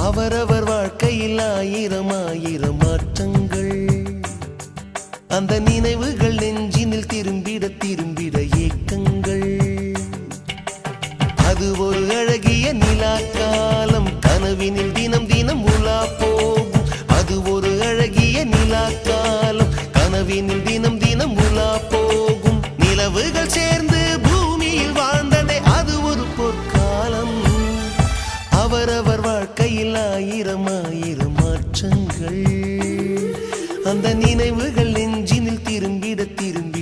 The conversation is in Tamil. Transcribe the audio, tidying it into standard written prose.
அவரவர் வாழ்க்கையில் ஆயிரம் ஆயிரம் மாற்றங்கள். அந்த நினைவுகள் நெஞ்சினில் திரும்பிட திரும்பிட ஏக்கங்கள். அது ஒரு அழகிய நிலா காலம், கனவினில் தினம் தினம் உலா போகும். அது ஒரு அழகிய நிலா காலம், கனவினில் தினம் தினம் உலா போகும். நிலவுகள் சேர்ந்து பூமியில் வாழ்ந்ததே அது ஒரு பொற்காலம். அவரவர் வாழ்க்கையில் ஆயிரம் ஆயிரம் மாற்றங்கள். அந்த நினைவுகள் நெஞ்சினில் திரும்பிட திரும்பி